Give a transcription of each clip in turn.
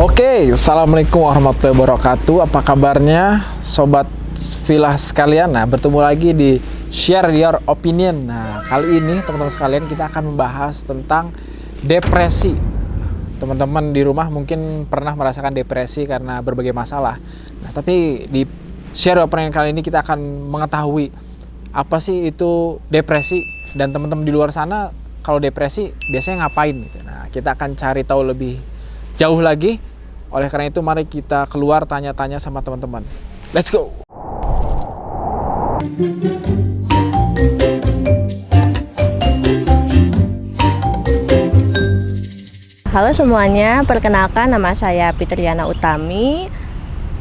Oke, assalamualaikum warahmatullahi wabarakatuh. Apa kabarnya, sobat Villa sekalian? Nah, bertemu lagi di Share Your Opinion. Nah, kali ini teman-teman sekalian kita akan membahas tentang depresi. Teman-teman di rumah mungkin pernah merasakan depresi karena berbagai masalah. Nah, tapi di Share Your Opinion kali ini kita akan mengetahui apa sih itu depresi, dan teman-teman di luar sana kalau depresi biasanya ngapain gitu. Nah, kita akan cari tahu lebih jauh lagi. Oleh karena itu mari kita keluar tanya-tanya sama teman-teman. Let's go. Halo semuanya, perkenalkan nama saya Fitriana Utami.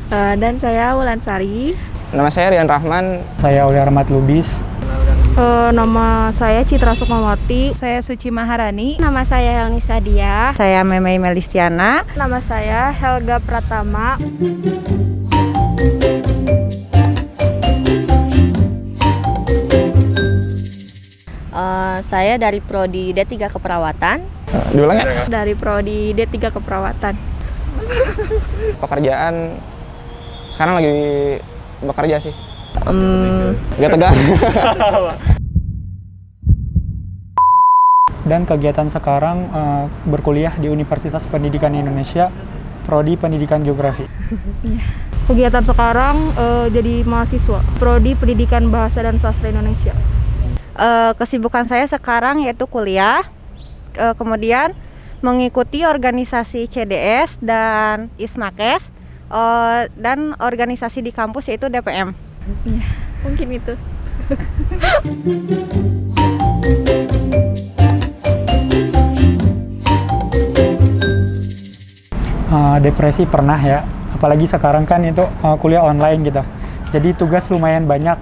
Dan saya Wulansari. Nama saya Rian Rahman. Saya Uli Ahmad Lubis. Nama saya Citra Sukmawati. Saya Suci Maharani. Nama saya Helni Sadia. Saya Memei Melistiana. Nama saya Helga Pratama. Saya dari Prodi D3 Keperawatan. Diulang ya? Dari Prodi D3 Keperawatan. Pekerjaan sekarang lagi bekerja sih. Agak tegang. Dan kegiatan sekarang berkuliah di Universitas Pendidikan Indonesia, Prodi Pendidikan Geografi. Kegiatan sekarang jadi mahasiswa Prodi Pendidikan Bahasa dan Sastra Indonesia. Kesibukan saya sekarang yaitu kuliah, kemudian mengikuti organisasi CDS dan ISMAKES, dan organisasi di kampus yaitu DPM. Iya, mungkin itu. Depresi pernah ya, apalagi sekarang kan itu kuliah online gitu. Jadi tugas lumayan banyak.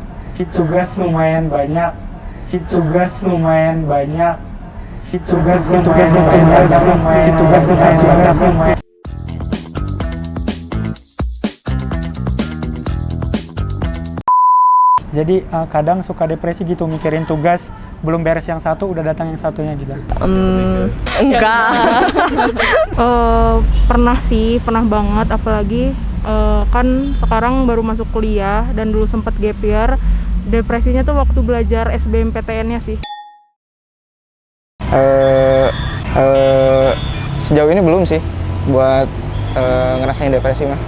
Jadi kadang suka depresi gitu, mikirin tugas belum beres yang satu udah datang yang satunya gitu. Enggak. Pernah banget, apalagi kan sekarang baru masuk kuliah dan dulu sempat gap year. Depresinya tuh waktu belajar SBMPTN-nya sih. Sejauh ini belum sih buat ngerasain depresi mah.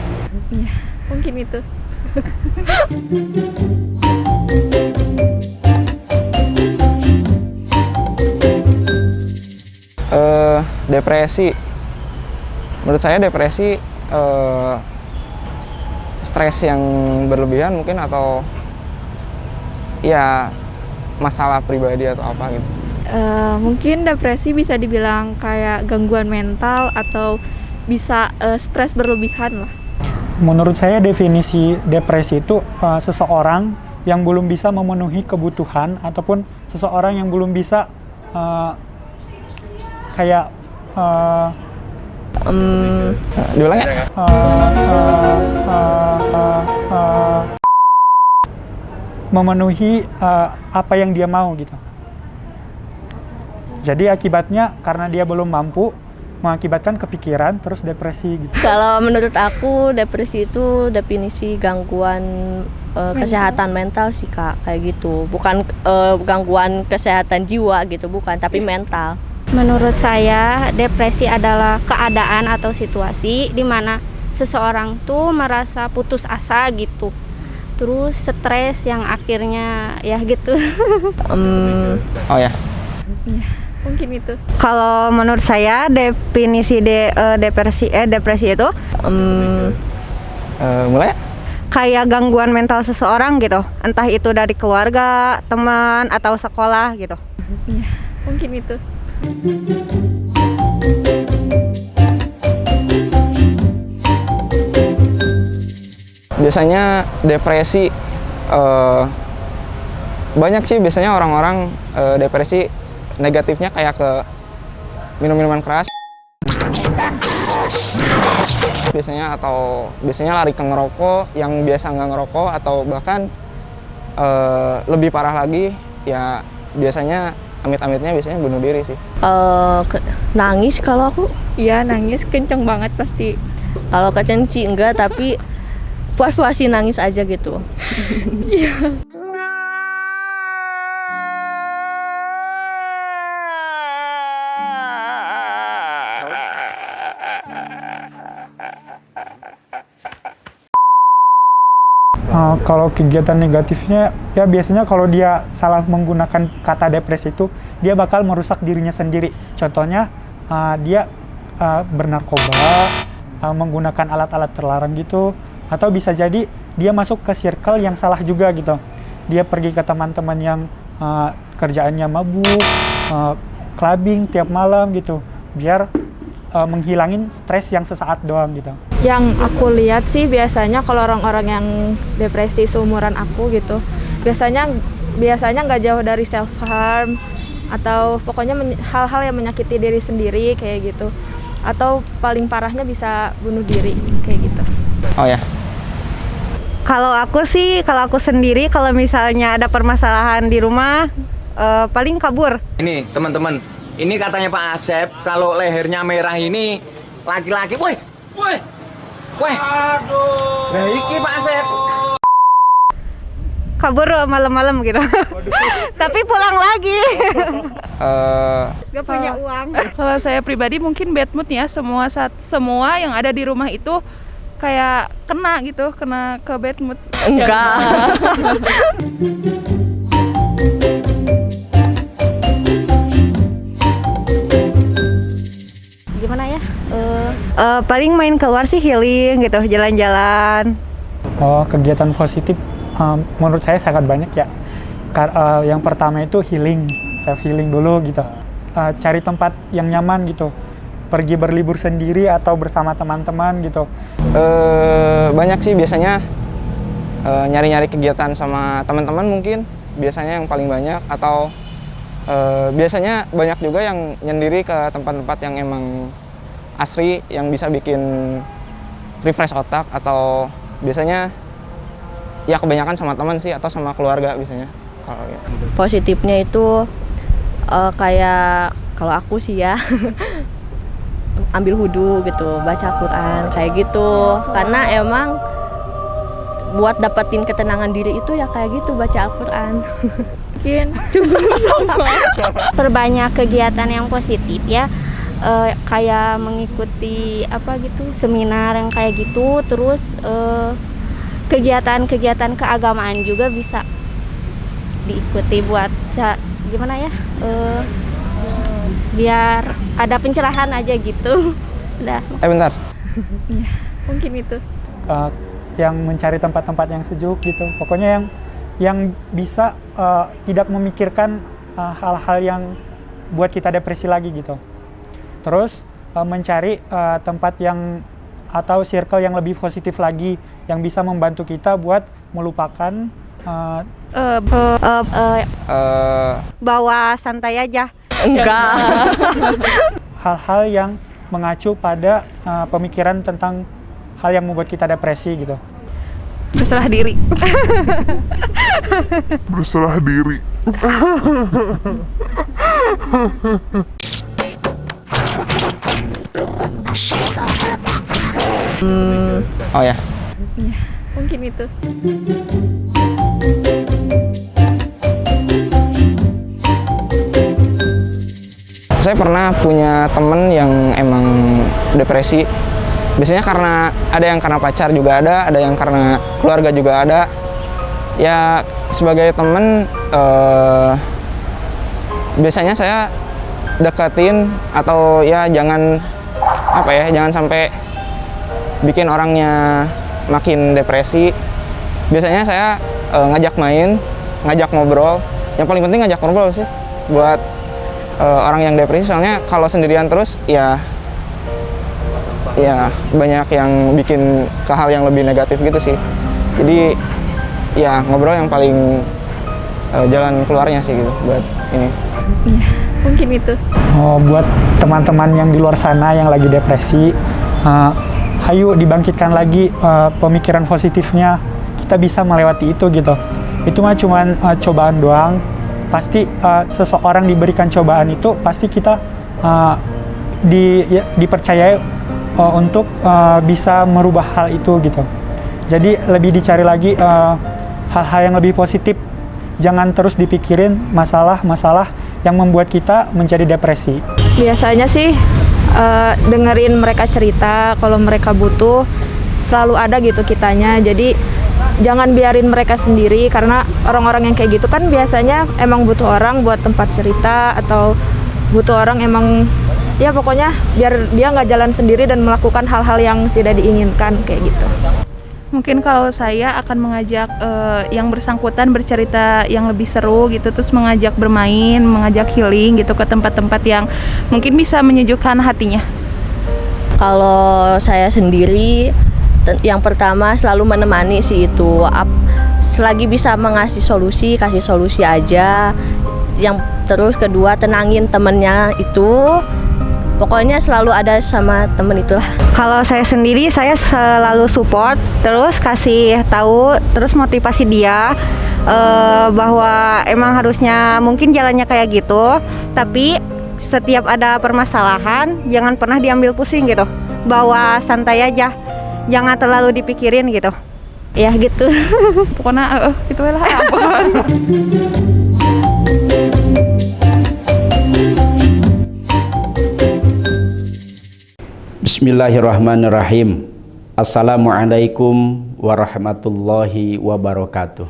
Iya, mungkin itu. Depresi, menurut saya depresi stres yang berlebihan mungkin, atau ya masalah pribadi atau apa gitu. Mungkin depresi bisa dibilang kayak gangguan mental atau bisa stres berlebihan lah. Menurut saya definisi depresi itu seseorang yang belum bisa memenuhi kebutuhan, ataupun seseorang yang belum bisa Diulang ya? Memenuhi apa yang dia mau gitu. Jadi akibatnya karena dia belum mampu, mengakibatkan kepikiran terus depresi gitu. Kalau menurut aku depresi itu definisi gangguan kesehatan mental sih Kak, kayak gitu. Bukan gangguan kesehatan jiwa gitu, bukan, tapi mental. Menurut saya, depresi adalah keadaan atau situasi di mana seseorang tuh merasa putus asa gitu. Terus stres yang akhirnya ya gitu. Oh ya. Iya, mungkin itu. Kalau menurut saya definisi depresi itu Mulai ya? kayak gangguan mental seseorang gitu. Entah itu dari keluarga, teman, atau sekolah gitu. Iya, mungkin itu. Biasanya depresi banyak sih, biasanya orang-orang depresi negatifnya kayak ke minum-minuman keras biasanya lari ke ngerokok, yang biasa nggak ngerokok, atau bahkan lebih parah lagi ya biasanya amit-amitnya biasanya bunuh diri sih. Nangis kalau aku. Iya, nangis kenceng banget pasti. Kalau kecenci enggak, tapi puas-puasin nangis aja gitu. Kalau kegiatan negatifnya, ya biasanya kalau dia salah menggunakan kata depresi itu, dia bakal merusak dirinya sendiri. Contohnya, dia bernarkoba, menggunakan alat-alat terlarang gitu, atau bisa jadi dia masuk ke circle yang salah juga gitu. Dia pergi ke teman-teman yang kerjaannya mabuk, clubbing tiap malam gitu, biar menghilangin stres yang sesaat doang gitu. Yang aku lihat sih biasanya kalau orang-orang yang depresi seumuran aku gitu, biasanya nggak jauh dari self harm atau pokoknya hal-hal yang menyakiti diri sendiri kayak gitu, atau paling parahnya bisa bunuh diri kayak gitu. Oh ya. Kalau aku sendiri kalau misalnya ada permasalahan di rumah paling kabur. Ini teman-teman, ini katanya Pak Asep kalau lehernya merah ini laki-laki. Woi. Aduh. Nah, iki Pak Asep. Kabur malam-malam gitu. Tapi pulang lagi. Gak punya uang. Kalau saya pribadi mungkin bad mood ya, semua yang ada di rumah itu kayak kena ke bad mood. Enggak. Gimana ya? Paling main keluar sih, healing gitu, jalan-jalan. Kegiatan positif menurut saya sangat banyak ya. Yang pertama itu healing, self healing dulu gitu. Cari tempat yang nyaman gitu. Pergi berlibur sendiri atau bersama teman-teman gitu. Banyak sih biasanya nyari-nyari kegiatan sama teman-teman mungkin biasanya yang paling banyak, atau biasanya banyak juga yang nyendiri ke tempat-tempat yang emang asri yang bisa bikin refresh otak, atau biasanya ya kebanyakan sama teman sih atau sama keluarga biasanya. Kalau gitu. Positifnya itu kayak kalau aku sih ya ambil wudhu gitu, baca Quran kayak gitu, karena emang buat dapetin ketenangan diri itu ya kayak gitu, baca Al-Quran. Mungkin cukup sama. Perbanyak kegiatan yang positif ya, kayak mengikuti seminar yang kayak gitu, terus kegiatan-kegiatan keagamaan juga bisa diikuti buat gimana ya, biar ada pencerahan aja gitu. Udah. Bentar. Ya, mungkin itu. Yang mencari tempat-tempat yang sejuk gitu. Pokoknya yang bisa tidak memikirkan hal-hal yang buat kita depresi lagi gitu. Terus mencari tempat yang atau circle yang lebih positif lagi, yang bisa membantu kita buat melupakan Bawa santai aja. Enggak. hal-hal yang mengacu pada pemikiran tentang hal yang membuat kita depresi gitu. Berserah diri. Berserah diri. Oh ya. Ya, mungkin itu. Saya pernah punya temen yang emang depresi. Biasanya karena ada yang karena pacar juga ada yang karena keluarga juga ada. Ya sebagai temen biasanya saya deketin, atau ya jangan sampai bikin orangnya makin depresi. Biasanya saya ngajak main, ngajak ngobrol. Yang paling penting ngajak ngobrol sih buat orang yang depresi, soalnya kalau sendirian terus ya banyak yang bikin ke hal yang lebih negatif gitu sih. Jadi ya ngobrol yang paling jalan keluarnya sih gitu buat ini. Ya, mungkin itu. Buat teman-teman yang di luar sana yang lagi depresi, ayo dibangkitkan lagi pemikiran positifnya. Kita bisa melewati itu gitu. Itu mah cuman cobaan doang. Pasti seseorang diberikan cobaan itu pasti kita dipercayai untuk bisa merubah hal itu gitu. Jadi lebih dicari lagi hal-hal yang lebih positif. Jangan terus dipikirin masalah-masalah yang membuat kita menjadi depresi. Biasanya sih dengerin mereka cerita, kalau mereka butuh selalu ada gitu kitanya. Jadi jangan biarin mereka sendiri, karena orang-orang yang kayak gitu kan biasanya emang butuh orang buat tempat cerita, atau butuh orang emang ya pokoknya biar dia nggak jalan sendiri dan melakukan hal-hal yang tidak diinginkan kayak gitu. Mungkin kalau saya akan mengajak yang bersangkutan bercerita yang lebih seru gitu, terus mengajak bermain, mengajak healing gitu ke tempat-tempat yang mungkin bisa menyejukkan hatinya. Kalau saya sendiri, yang pertama selalu menemani sih itu. Selagi bisa mengasih solusi, kasih solusi aja. Yang terus kedua, tenangin temennya itu. Pokoknya selalu ada sama temen itulah. Kalau saya sendiri, saya selalu support, terus kasih tahu, terus motivasi dia bahwa emang harusnya mungkin jalannya kayak gitu, tapi setiap ada permasalahan jangan pernah diambil pusing gitu, bawa santai aja, jangan terlalu dipikirin gitu. Ya gitu. Pokoknya gitu lah. Bismillahirrahmanirrahim. Assalamualaikum warahmatullahi wabarakatuh.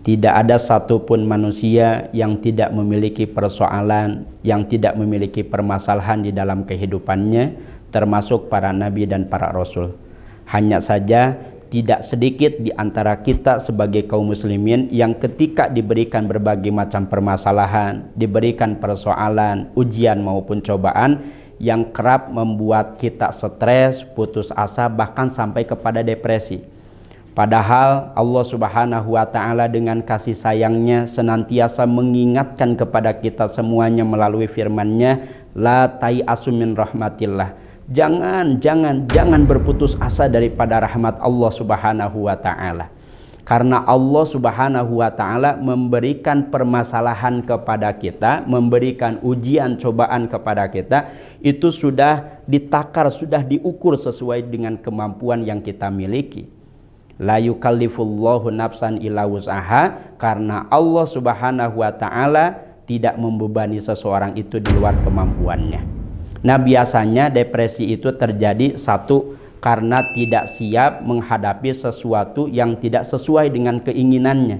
Tidak ada satupun manusia yang tidak memiliki persoalan, yang tidak memiliki permasalahan di dalam kehidupannya, termasuk para nabi dan para rasul. Hanya saja tidak sedikit di antara kita sebagai kaum muslimin yang ketika diberikan berbagai macam permasalahan, diberikan persoalan, ujian maupun cobaan, yang kerap membuat kita stres, putus asa, bahkan sampai kepada depresi. Padahal Allah Subhanahu wa Ta'ala dengan kasih sayangnya senantiasa mengingatkan kepada kita semuanya melalui firman-Nya, la tai'asu min rahmatillah. Jangan berputus asa daripada rahmat Allah Subhanahu wa Ta'ala. Karena Allah Subhanahu wa Ta'ala memberikan permasalahan kepada kita, memberikan ujian cobaan kepada kita, itu sudah ditakar, sudah diukur sesuai dengan kemampuan yang kita miliki. La yukallifullahu nafsan illa wus'aha, karena Allah Subhanahu wa Ta'ala tidak membebani seseorang itu di luar kemampuannya. Nah, biasanya depresi itu terjadi satu, karena tidak siap menghadapi sesuatu yang tidak sesuai dengan keinginannya.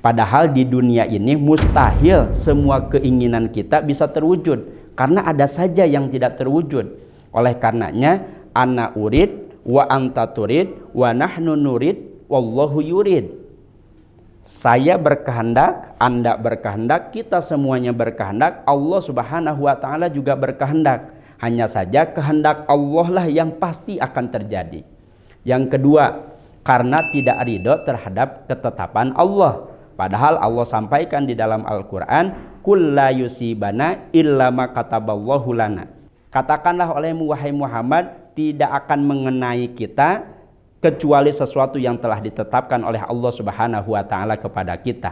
Padahal di dunia ini mustahil semua keinginan kita bisa terwujud, karena ada saja yang tidak terwujud. Oleh karenanya, ana urid wa anta turid wa nahnu nurid wallahu yurid. Saya berkehendak, Anda berkehendak, kita semuanya berkehendak, Allah Subhanahu wa Ta'ala juga berkehendak. Hanya saja kehendak Allah lah yang pasti akan terjadi. Yang kedua, karena tidak ridho terhadap ketetapan Allah. Padahal Allah sampaikan di dalam Al-Quran, Kul la yusibana illa ma kataballahu lana. Katakanlah olehmu wahai Muhammad, tidak akan mengenai kita kecuali sesuatu yang telah ditetapkan oleh Allah Subhanahu wa Ta'ala kepada kita.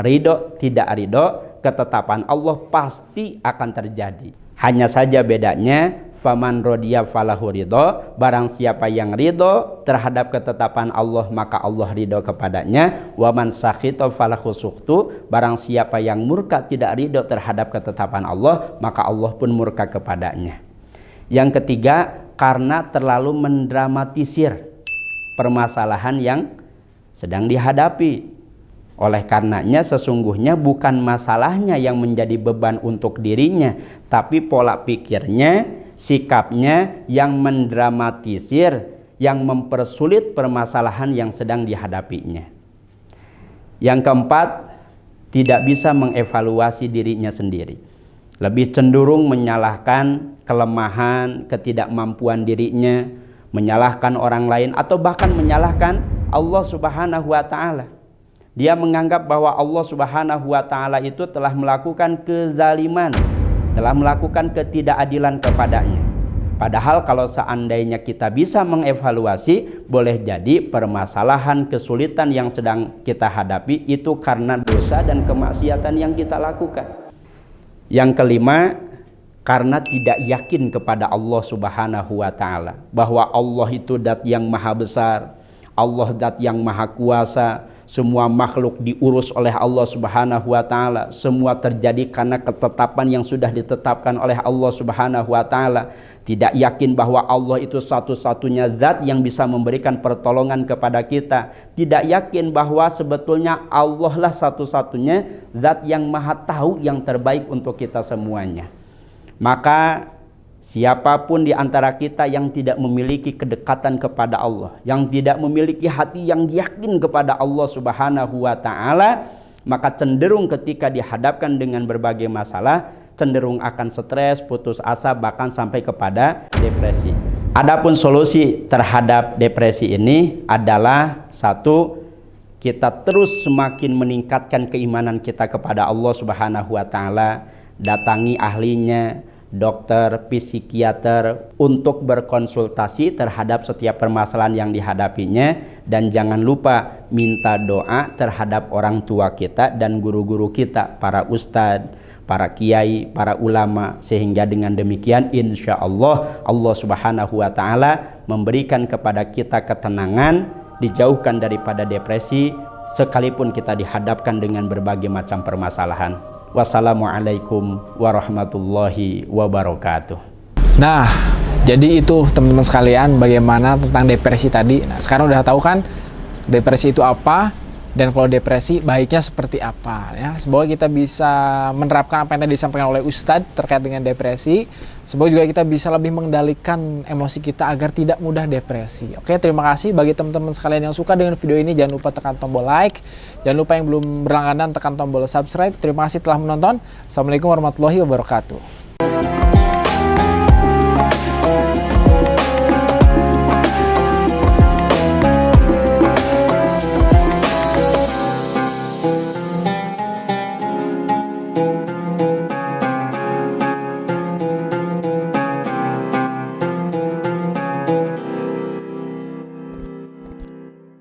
Ridho tidak ridho, ketetapan Allah pasti akan terjadi. Hanya saja bedanya, faman rodiya falahu ridho, barang siapa yang ridho terhadap ketetapan Allah maka Allah ridho kepadanya. Waman sakhito falahu sukhtu, barang siapa yang murka tidak ridho terhadap ketetapan Allah maka Allah pun murka kepadanya. Yang ketiga, karena terlalu mendramatisir permasalahan yang sedang dihadapi. Oleh karenanya sesungguhnya bukan masalahnya yang menjadi beban untuk dirinya, tapi pola pikirnya, sikapnya yang mendramatisir, yang mempersulit permasalahan yang sedang dihadapinya. Yang keempat, tidak bisa mengevaluasi dirinya sendiri. Lebih cenderung menyalahkan kelemahan, ketidakmampuan dirinya, menyalahkan orang lain, atau bahkan menyalahkan Allah Subhanahu wa Ta'ala. Dia menganggap bahwa Allah Subhanahu wa Ta'ala itu telah melakukan kezaliman, telah melakukan ketidakadilan kepadanya. Padahal kalau seandainya kita bisa mengevaluasi, boleh jadi permasalahan, kesulitan yang sedang kita hadapi itu karena dosa dan kemaksiatan yang kita lakukan. Yang kelima, karena tidak yakin kepada Allah Subhanahu wa Ta'ala, bahwa Allah itu zat yang maha besar, Allah zat yang maha kuasa, semua makhluk diurus oleh Allah Subhanahu wa Ta'ala, semua terjadi karena ketetapan yang sudah ditetapkan oleh Allah Subhanahu wa Ta'ala. Tidak yakin bahwa Allah itu satu-satunya zat yang bisa memberikan pertolongan kepada kita. Tidak yakin bahwa sebetulnya Allah lah satu-satunya zat yang maha tahu yang terbaik untuk kita semuanya. Maka siapapun di antara kita yang tidak memiliki kedekatan kepada Allah, yang tidak memiliki hati yang yakin kepada Allah Subhanahu wa Ta'ala, maka cenderung ketika dihadapkan dengan berbagai masalah, cenderung akan stres, putus asa, bahkan sampai kepada depresi. Adapun solusi terhadap depresi ini adalah satu, kita terus semakin meningkatkan keimanan kita kepada Allah Subhanahu wa Ta'ala, datangi ahlinya, dokter, psikiater, untuk berkonsultasi terhadap setiap permasalahan yang dihadapinya, dan jangan lupa minta doa terhadap orang tua kita dan guru-guru kita, para ustadz, para kiai, para ulama, sehingga dengan demikian insya Allah Allah Subhanahu wa Ta'ala memberikan kepada kita ketenangan, dijauhkan daripada depresi sekalipun kita dihadapkan dengan berbagai macam permasalahan. Wassalamualaikum warahmatullahi wabarakatuh. Nah, jadi itu teman-teman sekalian bagaimana tentang depresi tadi. Nah, sekarang udah tahu kan depresi itu apa, dan kalau depresi baiknya seperti apa ya. Semoga kita bisa menerapkan apa yang tadi disampaikan oleh Ustadz terkait dengan depresi. Semoga juga kita bisa lebih mengendalikan emosi kita agar tidak mudah depresi. Oke, terima kasih bagi teman-teman sekalian yang suka dengan video ini. Jangan lupa tekan tombol like. Jangan lupa yang belum berlangganan tekan tombol subscribe. Terima kasih telah menonton. Assalamualaikum warahmatullahi wabarakatuh.